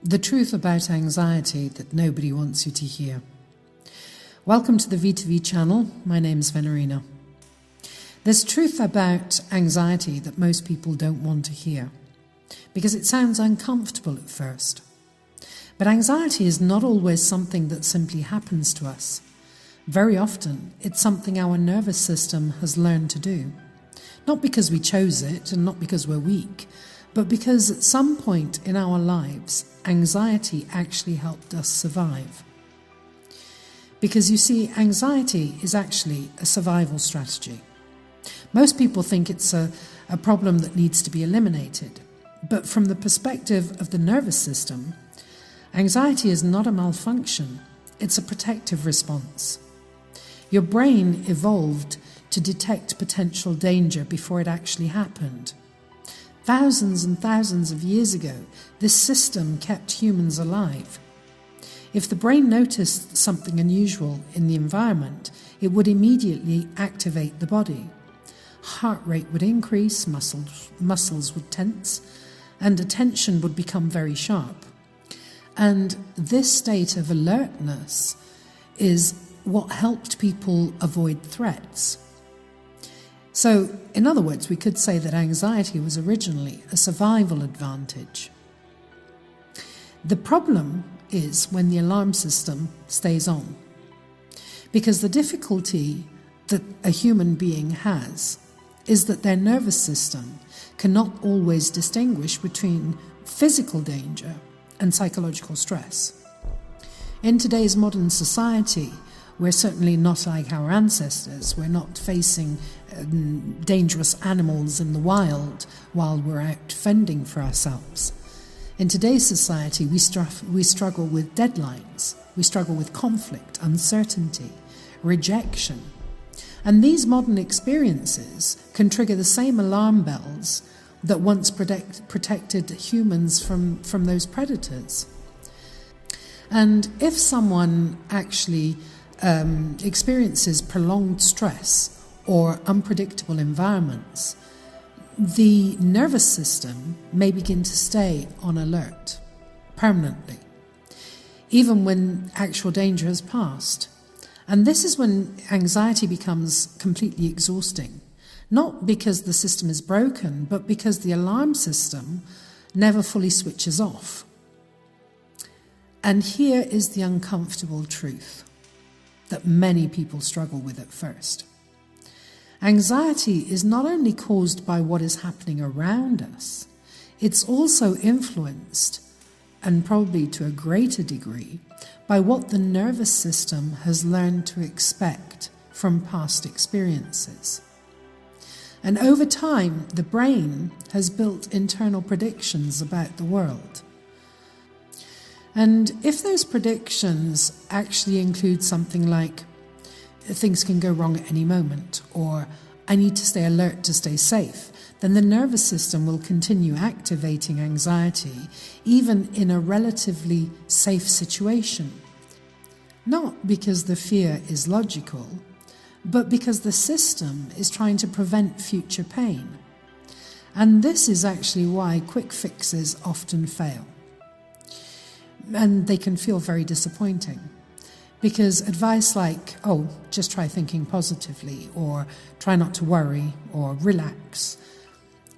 The truth about anxiety that nobody wants you to hear. Welcome to the V2V channel. My name's Venerina. There's truth about anxiety that most people don't want to hear because it sounds uncomfortable at first. But anxiety is not always something that simply happens to us. Very often, it's something our nervous system has learned to do. Not because we chose it and not because we're weak, but because at some point in our lives, anxiety actually helped us survive. Because you see, anxiety is actually a survival strategy. Most people think it's a problem that needs to be eliminated. But from the perspective of the nervous system, anxiety is not a malfunction, it's a protective response. Your brain evolved to detect potential danger before it actually happened. Thousands and thousands of years ago, this system kept humans alive. If the brain noticed something unusual in the environment, it would immediately activate the body. Heart rate would increase, muscles would tense, and attention would become very sharp. And this state of alertness is what helped people avoid threats. So, in other words, we could say that anxiety was originally a survival advantage. The problem is when the alarm system stays on. Because the difficulty that a human being has is that their nervous system cannot always distinguish between physical danger and psychological stress. In today's modern society, we're certainly not like our ancestors. We're not facing dangerous animals in the wild while we're out fending for ourselves. In today's society, we struggle with deadlines. We struggle with conflict, uncertainty, rejection. And these modern experiences can trigger the same alarm bells that once protected humans from those predators. And if someone actually experiences prolonged stress or unpredictable environments, the nervous system may begin to stay on alert permanently, even when actual danger has passed. And this is when anxiety becomes completely exhausting, not because the system is broken, but because the alarm system never fully switches off. And here is the uncomfortable truth that many people struggle with at first. Anxiety is not only caused by what is happening around us, it's also influenced, and probably to a greater degree, by what the nervous system has learned to expect from past experiences. And over time, the brain has built internal predictions about the world. And if those predictions actually include something like, things can go wrong at any moment, or I need to stay alert to stay safe, then the nervous system will continue activating anxiety even in a relatively safe situation. Not because the fear is logical, but because the system is trying to prevent future pain. And this is actually why quick fixes often fail. And they can feel very disappointing. Because advice like, oh, just try thinking positively, or try not to worry, or relax,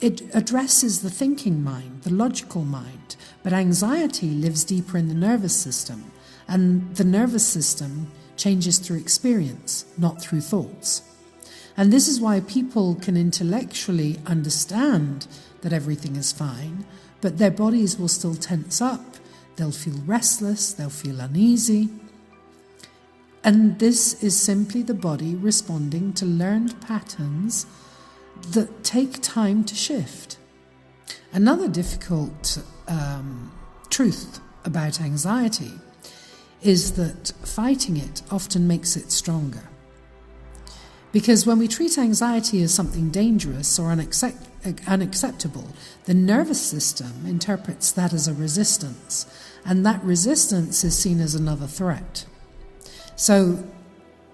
it addresses the thinking mind, the logical mind, but anxiety lives deeper in the nervous system, and the nervous system changes through experience, not through thoughts. And this is why people can intellectually understand that everything is fine, but their bodies will still tense up, they'll feel restless, they'll feel uneasy. And this is simply the body responding to learned patterns that take time to shift. Another difficult truth about anxiety is that fighting it often makes it stronger. Because when we treat anxiety as something dangerous or unacceptable, the nervous system interprets that as a resistance, and that resistance is seen as another threat. So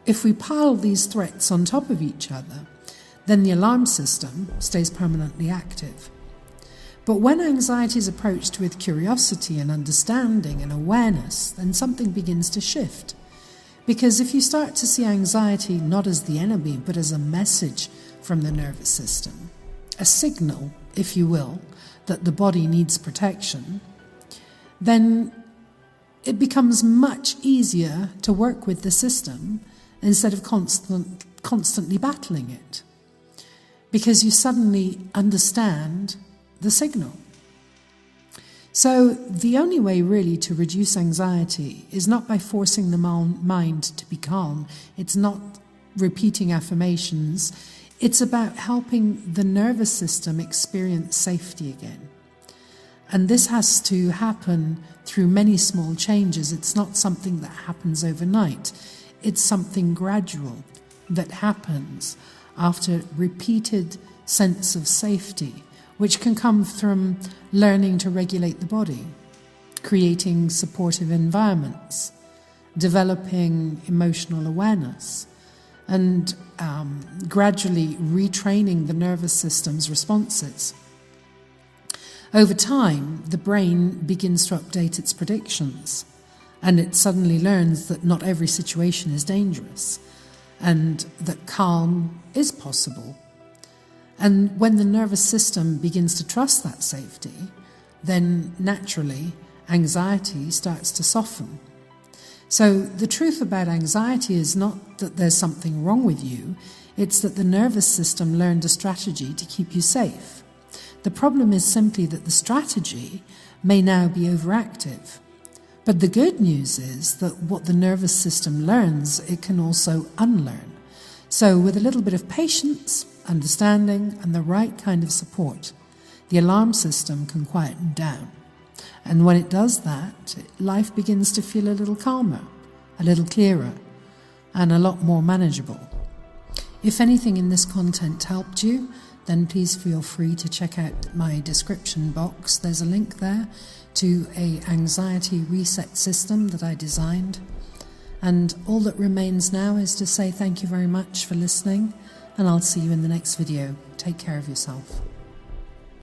if we pile these threats on top of each other, then the alarm system stays permanently active. But when anxiety is approached with curiosity and understanding and awareness, then something begins to shift. Because if you start to see anxiety not as the enemy, but as a message from the nervous system, a signal, if you will, that the body needs protection, then it becomes much easier to work with the system instead of constantly battling it. Because you suddenly understand the signal. So the only way really to reduce anxiety is not by forcing the mind to be calm. It's not repeating affirmations. It's about helping the nervous system experience safety again. And this has to happen through many small changes. It's not something that happens overnight. It's something gradual that happens after repeated sense of safety, which can come from learning to regulate the body, creating supportive environments, developing emotional awareness, and gradually retraining the nervous system's responses. Over time, the brain begins to update its predictions, and it suddenly learns that not every situation is dangerous, and that calm is possible. And when the nervous system begins to trust that safety, then naturally anxiety starts to soften. So the truth about anxiety is not that there's something wrong with you, it's that the nervous system learned a strategy to keep you safe. The problem is simply that the strategy may now be overactive. But the good news is that what the nervous system learns, it can also unlearn. So with a little bit of patience, understanding, and the right kind of support, the alarm system can quieten down. And when it does that, life begins to feel a little calmer, a little clearer, and a lot more manageable. If anything in this content helped you, then please feel free to check out my description box. There's a link there to an anxiety reset system that I designed. And all that remains now is to say thank you very much for listening, and I'll see you in the next video. Take care of yourself.